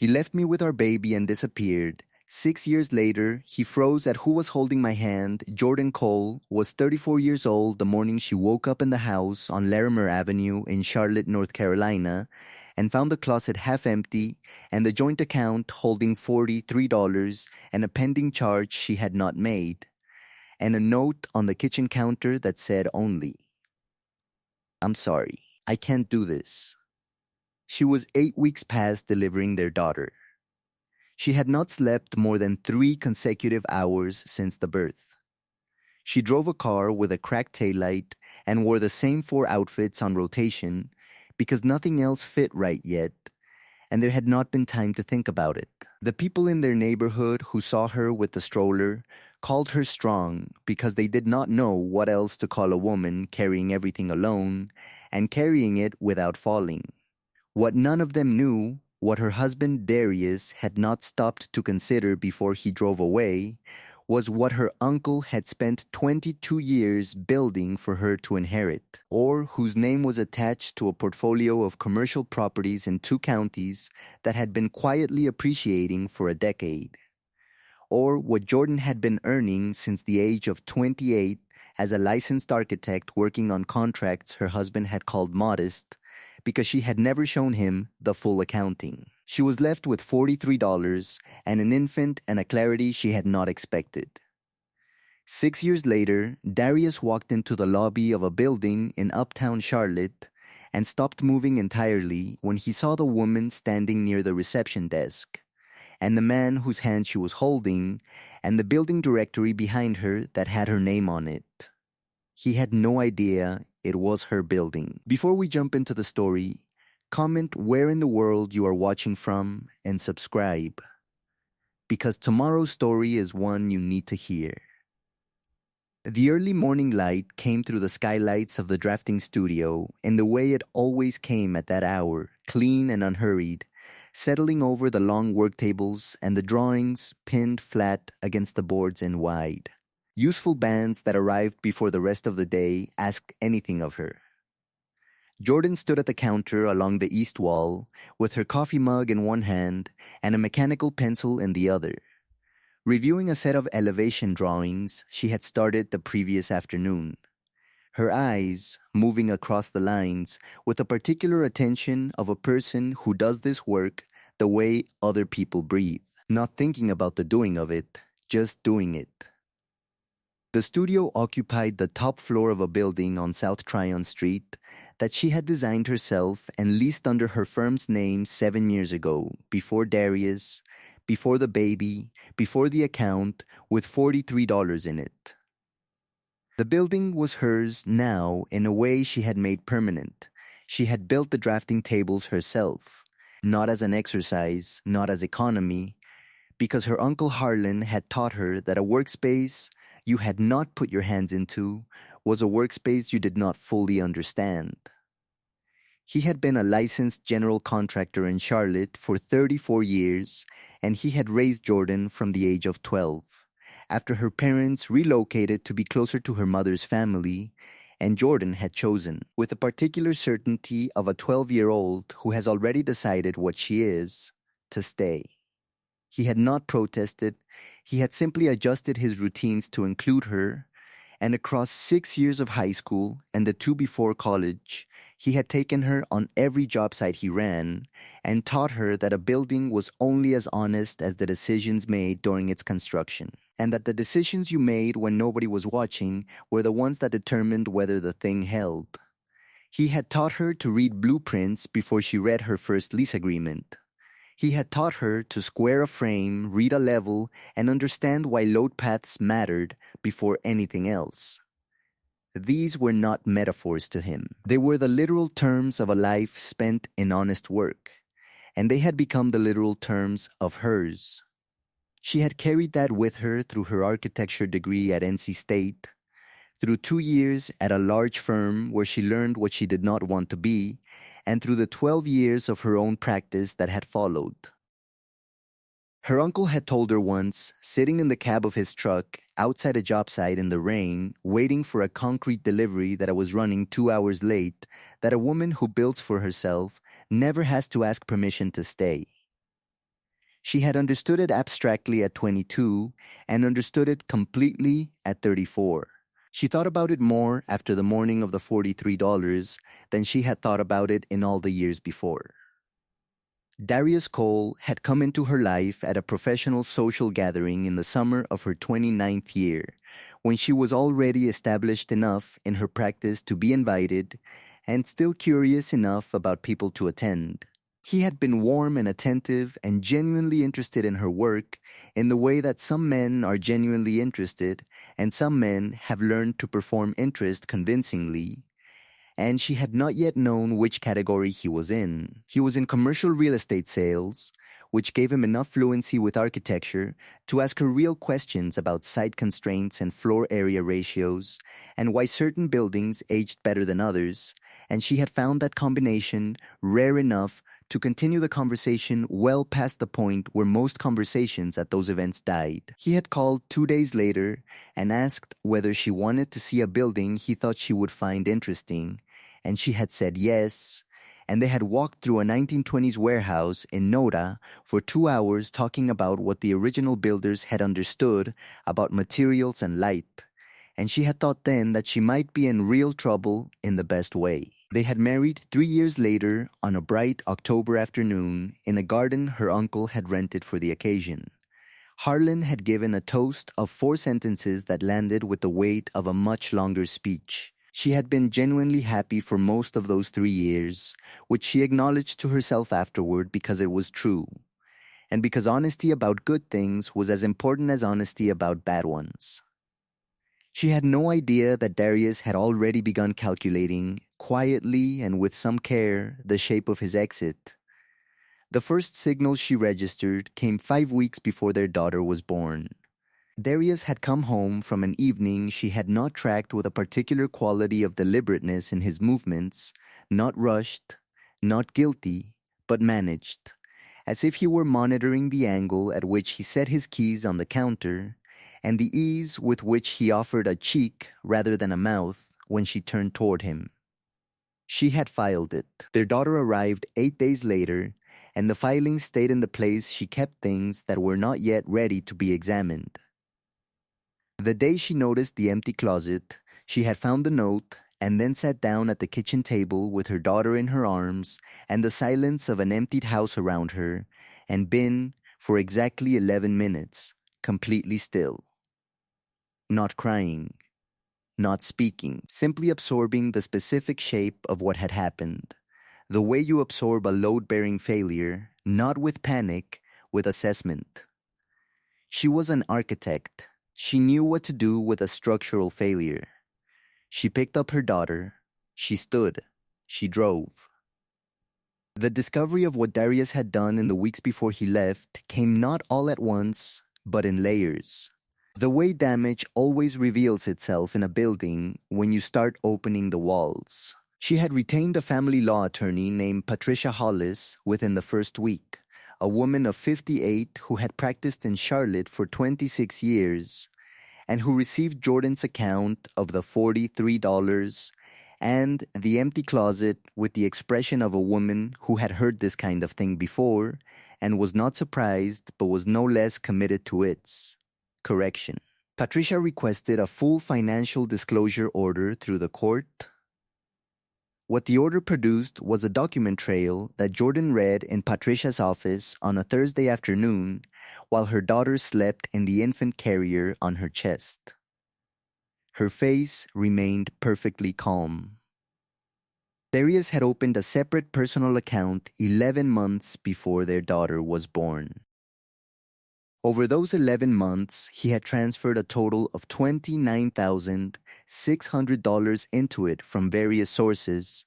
He left me with our baby and disappeared. 6 years later, he froze at who was holding my hand. Jordan Cole was 34 years old the morning she woke up in the house on Larimer Avenue in Charlotte, North Carolina, and found the closet half empty and the joint account holding $43 and a pending charge she had not made, and a note on the kitchen counter that said only, "I'm sorry, I can't do this." She was 8 weeks past delivering their daughter. She had not slept more than 3 consecutive hours since the birth. She drove a car with a cracked taillight and wore the same 4 outfits on rotation because nothing else fit right yet, and there had not been time to think about it. The people in their neighborhood who saw her with the stroller called her strong because they did not know what else to call a woman carrying everything alone and carrying it without falling. What none of them knew, what her husband Darius had not stopped to consider before he drove away, was what her uncle had spent 22 years building for her to inherit, or whose name was attached to a portfolio of commercial properties in 2 counties that had been quietly appreciating for a decade, or what Jordan had been earning since the age of 28 as a licensed architect working on contracts her husband had called modest because she had never shown him the full accounting. She was left with $43 and an infant and a clarity she had not expected. 6 years later, Darius walked into the lobby of a building in uptown Charlotte and stopped moving entirely when he saw the woman standing near the reception desk, and the man whose hand she was holding, and the building directory behind her that had her name on it. He had no idea it was her building. Before we jump into the story, comment where in the world you are watching from and subscribe, because tomorrow's story is one you need to hear. The early morning light came through the skylights of the drafting studio in the way it always came at that hour, clean and unhurried, settling over the long work tables and the drawings pinned flat against the boards and wide. Useful bands that arrived before the rest of the day asked anything of her. Jordan stood at the counter along the east wall with her coffee mug in one hand and a mechanical pencil in the other, reviewing a set of elevation drawings she had started the previous afternoon, her eyes moving across the lines with the particular attention of a person who does this work the way other people breathe, not thinking about the doing of it, just doing it. The studio occupied the top floor of a building on South Tryon Street that she had designed herself and leased under her firm's name 7 years ago, before Darius, before the baby, before the account with $43 in it. The building was hers now in a way she had made permanent. She had built the drafting tables herself, not as an exercise, not as economy, because her uncle Harlan had taught her that a workspace you had not put your hands into was a workspace you did not fully understand. He had been a licensed general contractor in Charlotte for 34 years, and he had raised Jordan from the age of 12, after her parents relocated to be closer to her mother's family, and Jordan had chosen, with the particular certainty of a 12-year-old who has already decided what she is, to stay. He had not protested, he had simply adjusted his routines to include her, and across 6 years of high school and the 2 before college, he had taken her on every job site he ran and taught her that a building was only as honest as the decisions made during its construction, and that the decisions you made when nobody was watching were the ones that determined whether the thing held. He had taught her to read blueprints before she read her first lease agreement. He had taught her to square a frame, read a level, and understand why load paths mattered before anything else. These were not metaphors to him. They were the literal terms of a life spent in honest work, and they had become the literal terms of hers. She had carried that with her through her architecture degree at NC State, through 2 years at a large firm where she learned what she did not want to be, and through the 12 years of her own practice that had followed. Her uncle had told her once, sitting in the cab of his truck outside a job site in the rain, waiting for a concrete delivery that was running 2 hours late, that a woman who builds for herself never has to ask permission to stay. She had understood it abstractly at 22 and understood it completely at 34. She thought about it more after the morning of the $43 than she had thought about it in all the years before. Darius Cole had come into her life at a professional social gathering in the summer of her 29th year, when she was already established enough in her practice to be invited and still curious enough about people to attend. He had been warm and attentive and genuinely interested in her work in the way that some men are genuinely interested and some men have learned to perform interest convincingly, and she had not yet known which category he was in. He was in commercial real estate sales, which gave him enough fluency with architecture to ask her real questions about site constraints and floor area ratios, and why certain buildings aged better than others, and she had found that combination rare enough to continue the conversation well past the point where most conversations at those events died. He had called 2 days later and asked whether she wanted to see a building he thought she would find interesting, and she had said yes, and they had walked through a 1920s warehouse in Nora for 2 hours talking about what the original builders had understood about materials and light, and she had thought then that she might be in real trouble in the best way. They had married 3 years later on a bright October afternoon in a garden her uncle had rented for the occasion. Harlan had given a toast of 4 sentences that landed with the weight of a much longer speech. She had been genuinely happy for most of those 3 years, which she acknowledged to herself afterward because it was true, and because honesty about good things was as important as honesty about bad ones. She had no idea that Darius had already begun calculating, quietly and with some care, the shape of his exit. The first signal she registered came 5 weeks before their daughter was born. Darius had come home from an evening she had not tracked with a particular quality of deliberateness in his movements, not rushed, not guilty, but managed, as if he were monitoring the angle at which he set his keys on the counter, and the ease with which he offered a cheek rather than a mouth when she turned toward him. She had filed it. Their daughter arrived 8 days later, and the filing stayed in the place she kept things that were not yet ready to be examined. The day she noticed the empty closet, she had found the note and then sat down at the kitchen table with her daughter in her arms and the silence of an emptied house around her, and been, for exactly 11 minutes, completely still. Not crying, not speaking, simply absorbing the specific shape of what had happened, the way you absorb a load-bearing failure, not with panic, with assessment. She was an architect. She knew what to do with a structural failure. She picked up her daughter. She stood. She drove. The discovery of what Darius had done in the weeks before he left came not all at once, but in layers. The way damage always reveals itself in a building when you start opening the walls. She had retained a family law attorney named Patricia Hollis within the first week, a woman of 58 who had practiced in Charlotte for 26 years, and who received Jordan's account of the $43 and the empty closet with the expression of a woman who had heard this kind of thing before and was not surprised but was no less committed to its correction. Patricia requested a full financial disclosure order through the court. What the order produced was a document trail that Jordan read in Patricia's office on a Thursday afternoon while her daughter slept in the infant carrier on her chest. Her face remained perfectly calm. Darius had opened a separate personal account 11 months before their daughter was born. Over those 11 months, he had transferred a total of $29,600 into it from various sources.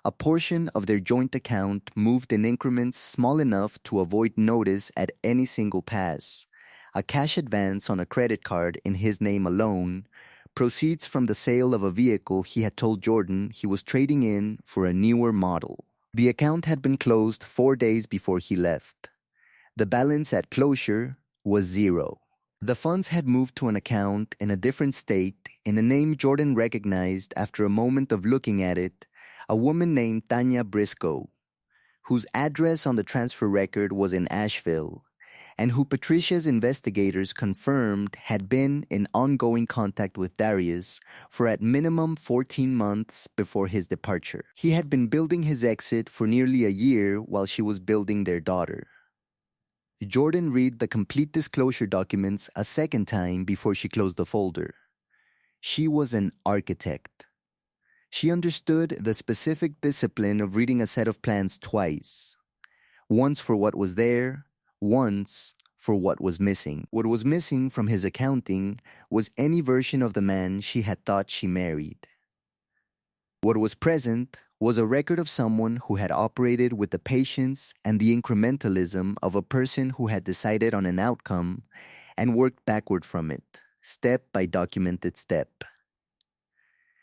A portion of their joint account moved in increments small enough to avoid notice at any single pass. A cash advance on a credit card in his name alone, proceeds from the sale of a vehicle he had told Jordan he was trading in for a newer model. The account had been closed 4 days before he left. The balance at closure was zero. The funds had moved to an account in a different state in a name Jordan recognized after a moment of looking at it, a woman named Tanya Briscoe, whose address on the transfer record was in Asheville, and who Patricia's investigators confirmed had been in ongoing contact with Darius for at minimum 14 months before his departure. He had been building his exit for nearly a year while she was building their daughter. Jordan read the complete disclosure documents a second time before she closed the folder. She was an architect. She understood the specific discipline of reading a set of plans twice. Once for what was there, once for what was missing. What was missing from his accounting was any version of the man she had thought she married. What was present was a record of someone who had operated with the patience and the incrementalism of a person who had decided on an outcome and worked backward from it, step by documented step.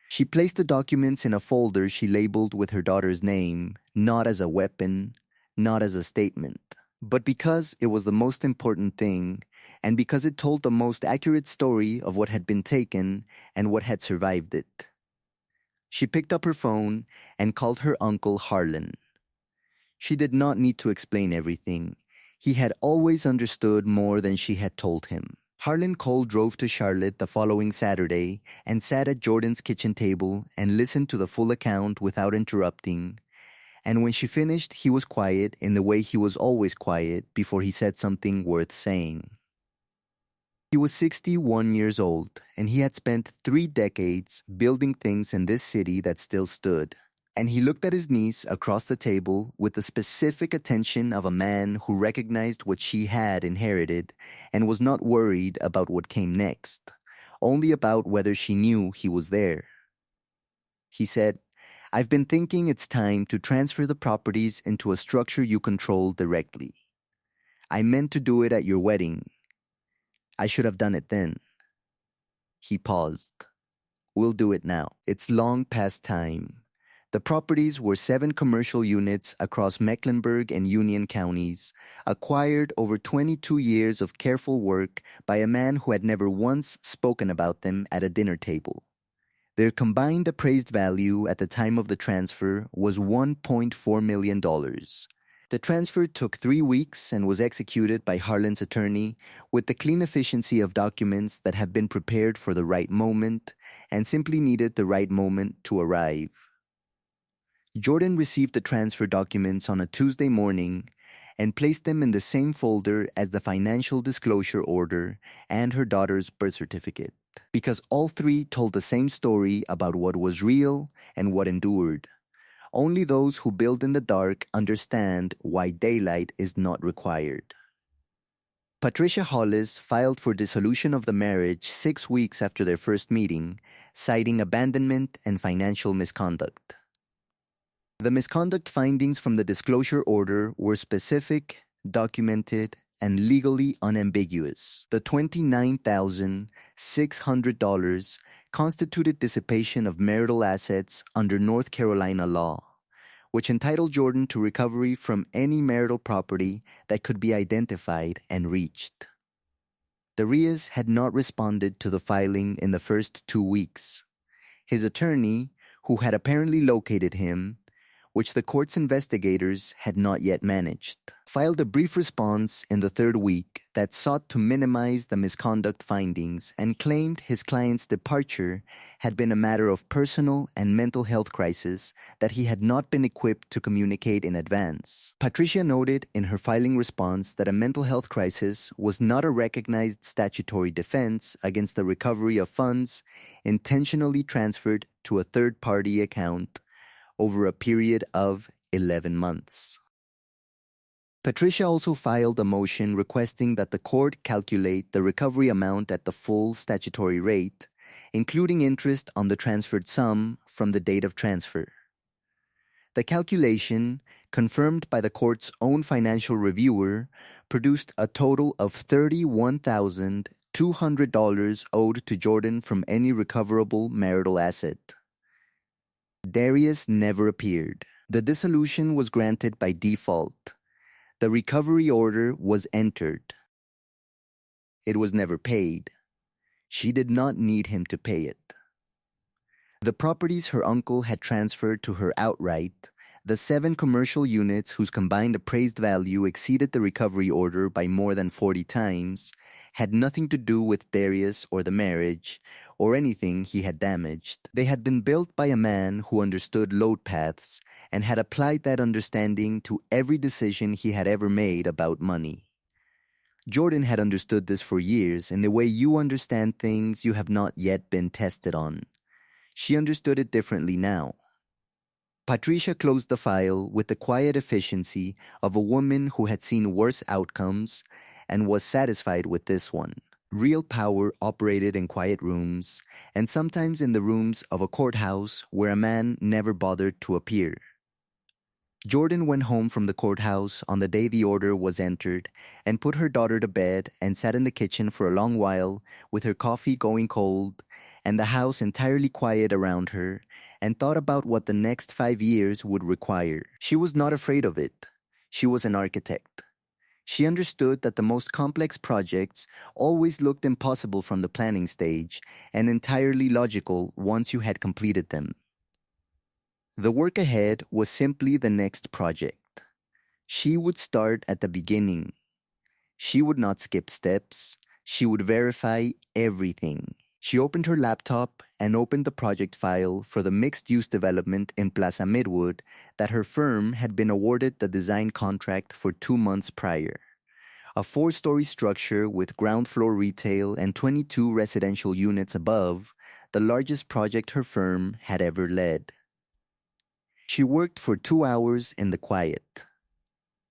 She placed the documents in a folder she labeled with her daughter's name, not as a weapon, not as a statement, but because it was the most important thing, and because it told the most accurate story of what had been taken and what had survived it. She picked up her phone and called her uncle Harlan. She did not need to explain everything. He had always understood more than she had told him. Harlan Cole drove to Charlotte the following Saturday and sat at Jordan's kitchen table and listened to the full account without interrupting. And when she finished, he was quiet in the way he was always quiet before he said something worth saying. He was 61 years old, and he had spent 3 decades building things in this city that still stood. And he looked at his niece across the table with the specific attention of a man who recognized what she had inherited and was not worried about what came next, only about whether she knew he was there. He said, "I've been thinking it's time to transfer the properties into a structure you control directly. I meant to do it at your wedding. I should have done it then." He paused. "We'll do it now. It's long past time." The properties were 7 commercial units across Mecklenburg and Union counties, acquired over 22 years of careful work by a man who had never once spoken about them at a dinner table. Their combined appraised value at the time of the transfer was $1.4 million. The transfer took 3 weeks and was executed by Harlan's attorney with the clean efficiency of documents that have been prepared for the right moment and simply needed the right moment to arrive. Jordan received the transfer documents on a Tuesday morning and placed them in the same folder as the financial disclosure order and her daughter's birth certificate, because all 3 told the same story about what was real and what endured. Only those who build in the dark understand why daylight is not required. Patricia Hollis filed for dissolution of the marriage 6 weeks after their first meeting, citing abandonment and financial misconduct. The misconduct findings from the disclosure order were specific, documented, and legally unambiguous. The $29,600 constituted dissipation of marital assets under North Carolina law, which entitled Jordan to recovery from any marital property that could be identified and reached. Darius had not responded to the filing in the first 2 weeks. His attorney, who had apparently located him, which the court's investigators had not yet managed, filed a brief response in the 3rd week that sought to minimize the misconduct findings and claimed his client's departure had been a matter of personal and mental health crisis that he had not been equipped to communicate in advance. Patricia noted in her filing response that a mental health crisis was not a recognized statutory defense against the recovery of funds intentionally transferred to a third-party account over a period of 11 months. Patricia also filed a motion requesting that the court calculate the recovery amount at the full statutory rate, including interest on the transferred sum from the date of transfer. The calculation, confirmed by the court's own financial reviewer, produced a total of $31,200 owed to Jordan from any recoverable marital asset. Darius never appeared. The dissolution was granted by default. The recovery order was entered. It was never paid. She did not need him to pay it. The properties her uncle had transferred to her outright, The 7 commercial units whose combined appraised value exceeded the recovery order by more than 40 times had nothing to do with Darius or the marriage or anything he had damaged. They had been built by a man who understood load paths and had applied that understanding to every decision he had ever made about money. Jordan had understood this for years in the way you understand things you have not yet been tested on. She understood it differently now. Patricia closed the file with the quiet efficiency of a woman who had seen worse outcomes and was satisfied with this one. Real power operated in quiet rooms, and sometimes in the rooms of a courthouse where a man never bothered to appear. Jordan went home from the courthouse on the day the order was entered and put her daughter to bed and sat in the kitchen for a long while with her coffee going cold and the house entirely quiet around her and thought about what the next 5 years would require. She was not afraid of it. She was an architect. She understood that the most complex projects always looked impossible from the planning stage and entirely logical once you had completed them. The work ahead was simply the next project. She would start at the beginning. She would not skip steps. She would verify everything. She opened her laptop and opened the project file for the mixed-use development in Plaza Midwood that her firm had been awarded the design contract for 2 months prior. A 4-story structure with ground floor retail and 22 residential units above, the largest project her firm had ever led. She worked for 2 hours in the quiet.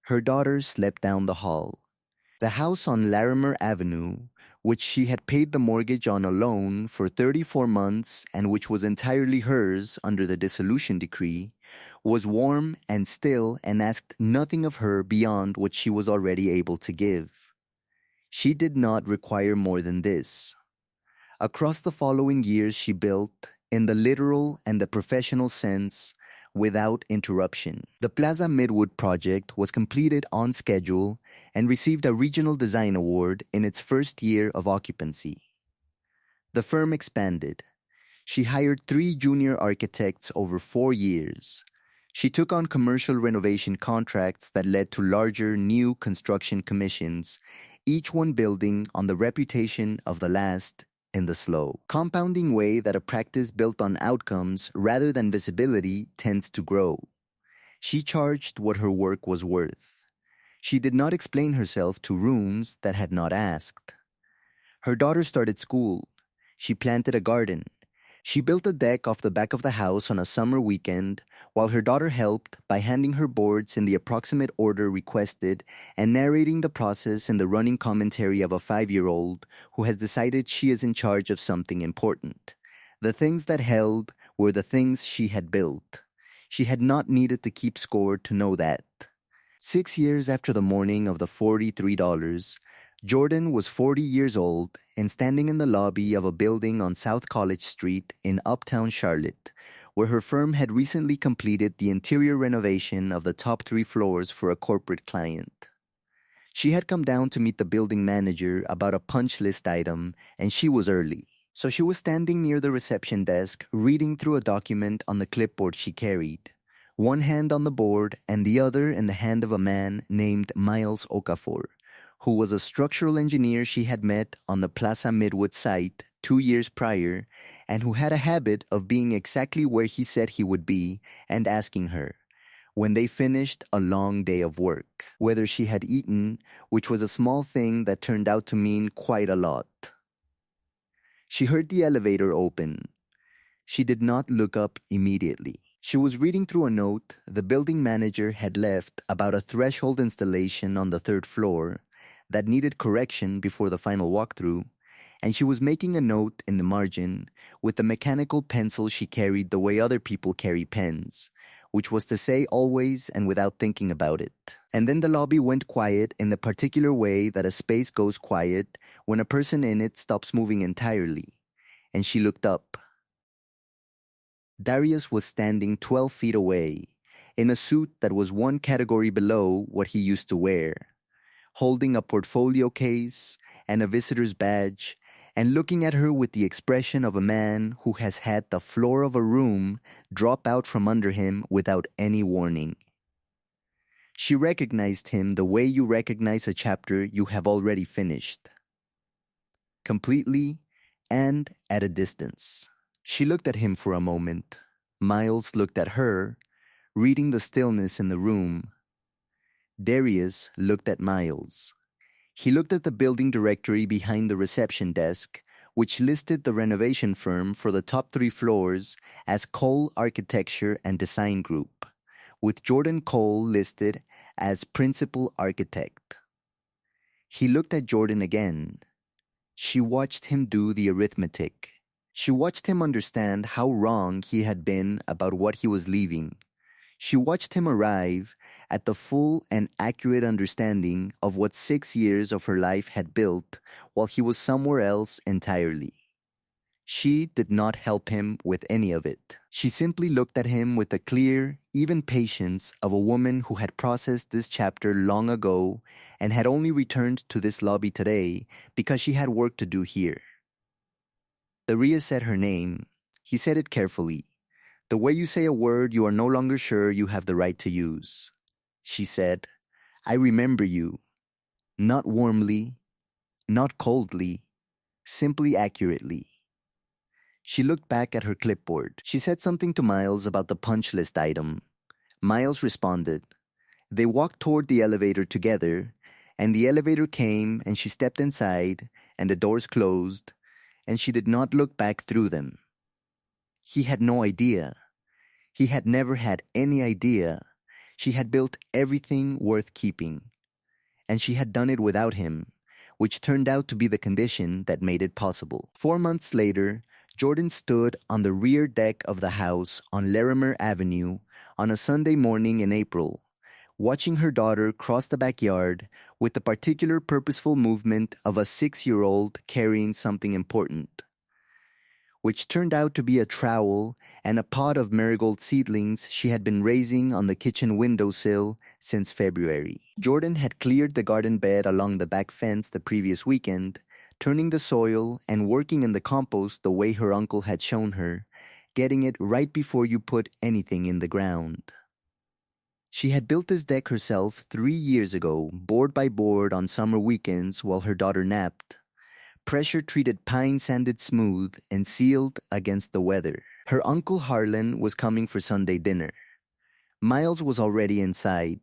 Her daughter slept down the hall. The house on Larimer Avenue, which she had paid the mortgage on alone for 34 months and which was entirely hers under the dissolution decree, was warm and still and asked nothing of her beyond what she was already able to give. She did not require more than this. Across the following years she built, in the literal and the professional sense, without interruption. The Plaza Midwood project was completed on schedule and received a Regional Design Award in its first year of occupancy. The firm expanded. She hired 3 junior architects over 4 years. She took on commercial renovation contracts that led to larger new construction commissions, each one building on the reputation of the last in the slow, compounding way that a practice built on outcomes rather than visibility tends to grow. She charged what her work was worth. She did not explain herself to rooms that had not asked. Her daughter started school. She planted a garden. She built a deck off the back of the house on a summer weekend, while her daughter helped by handing her boards in the approximate order requested and narrating the process in the running commentary of a 5-year-old who has decided she is in charge of something important. The things that held were the things she had built. She had not needed to keep score to know that. 6 years after the morning of the $43, Jordan was 40 years old and standing in the lobby of a building on South College Street in Uptown Charlotte, where her firm had recently completed the interior renovation of the top 3 floors for a corporate client. She had come down to meet the building manager about a punch list item, and she was early. So she was standing near the reception desk, reading through a document on the clipboard she carried, one hand on the board and the other in the hand of a man named Miles Okafor, who was a structural engineer she had met on the Plaza Midwood site 2 years prior and who had a habit of being exactly where he said he would be and asking her, when they finished a long day of work, whether she had eaten, which was a small thing that turned out to mean quite a lot. She heard the elevator open. She did not look up immediately. She was reading through a note the building manager had left about a threshold installation on the 3rd floor that needed correction before the final walkthrough, and she was making a note in the margin with the mechanical pencil she carried the way other people carry pens, which was to say always and without thinking about it. And then the lobby went quiet in the particular way that a space goes quiet when a person in it stops moving entirely, and she looked up. Darius was standing 12 feet away, in a suit that was 1 category below what he used to wear, holding a portfolio case and a visitor's badge and looking at her with the expression of a man who has had the floor of a room drop out from under him without any warning. She recognized him the way you recognize a chapter you have already finished. Completely and at a distance. She looked at him for a moment. Miles looked at her, reading the stillness in the room. Darius looked at Miles. He looked at the building directory behind the reception desk, which listed the renovation firm for the top 3 floors as Cole Architecture and Design Group, with Jordan Cole listed as principal architect. He looked at Jordan again. She watched him do the arithmetic. She watched him understand how wrong he had been about what he was leaving. She watched him arrive at the full and accurate understanding of what 6 years of her life had built while he was somewhere else entirely. She did not help him with any of it. She simply looked at him with the clear, even patience of a woman who had processed this chapter long ago and had only returned to this lobby today because she had work to do here. Darius said her name. He said it carefully. The way you say a word you are no longer sure you have the right to use. She said, I remember you. Not warmly, not coldly, simply accurately. She looked back at her clipboard. She said something to Miles about the punch list item. Miles responded. They walked toward the elevator together, and the elevator came and she stepped inside, and the doors closed, and she did not look back through them. He had no idea. He had never had any idea. She had built everything worth keeping. And she had done it without him, which turned out to be the condition that made it possible. 4 months later, Jordan stood on the rear deck of the house on Larimer Avenue on a Sunday morning in April, watching her daughter cross the backyard with the particular purposeful movement of a 6-year-old carrying something important, which turned out to be a trowel and a pot of marigold seedlings she had been raising on the kitchen windowsill since February. Jordan had cleared the garden bed along the back fence the previous weekend, turning the soil and working in the compost the way her uncle had shown her, getting it right before you put anything in the ground. She had built this deck herself 3 years ago, board by board on summer weekends while her daughter napped. Pressure-treated pine sanded smooth and sealed against the weather. Her uncle Harlan was coming for Sunday dinner. Miles was already inside,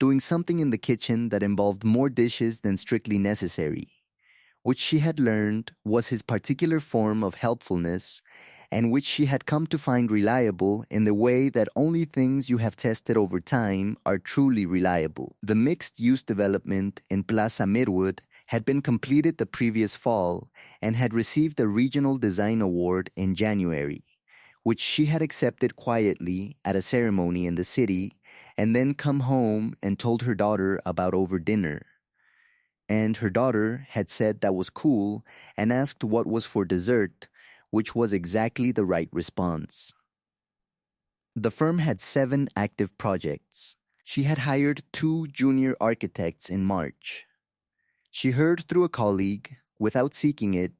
doing something in the kitchen that involved more dishes than strictly necessary, which she had learned was his particular form of helpfulness and which she had come to find reliable in the way that only things you have tested over time are truly reliable. The mixed-use development in Plaza Midwood had been completed the previous fall and had received a Regional Design Award in January, which she had accepted quietly at a ceremony in the city and then come home and told her daughter about over dinner. And her daughter had said that was cool and asked what was for dessert, which was exactly the right response. The firm had 7 active projects. She had hired 2 junior architects in March. She heard through a colleague, without seeking it,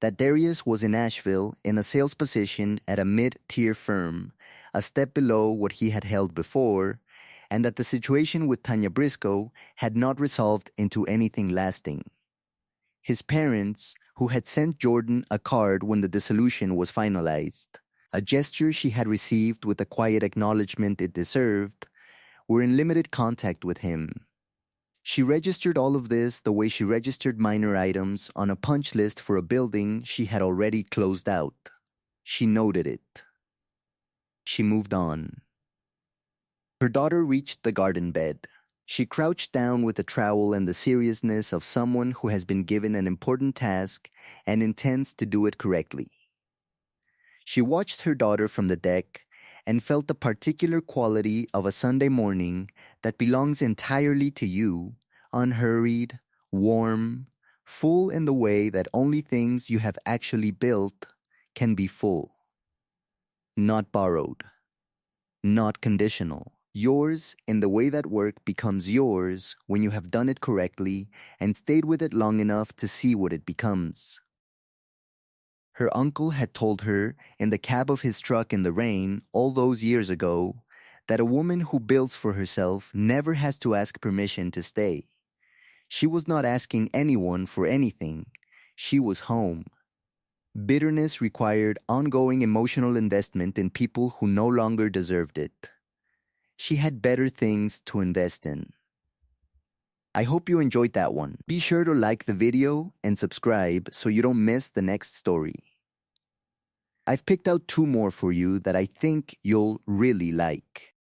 that Darius was in Asheville in a sales position at a mid-tier firm, a step below what he had held before, and that the situation with Tanya Briscoe had not resolved into anything lasting. His parents, who had sent Jordan a card when the dissolution was finalized, a gesture she had received with the quiet acknowledgement it deserved, were in limited contact with him. She registered all of this the way she registered minor items on a punch list for a building she had already closed out. She noted it. She moved on. Her daughter reached the garden bed. She crouched down with the trowel and the seriousness of someone who has been given an important task and intends to do it correctly. She watched her daughter from the deck and felt the particular quality of a Sunday morning that belongs entirely to you, unhurried, warm, full in the way that only things you have actually built can be full. Not borrowed. Not conditional. Yours in the way that work becomes yours when you have done it correctly and stayed with it long enough to see what it becomes. Her uncle had told her in the cab of his truck in the rain all those years ago that a woman who builds for herself never has to ask permission to stay. She was not asking anyone for anything. She was home. Bitterness required ongoing emotional investment in people who no longer deserved it. She had better things to invest in. I hope you enjoyed that one. Be sure to like the video and subscribe so you don't miss the next story. I've picked out 2 more for you that I think you'll really like.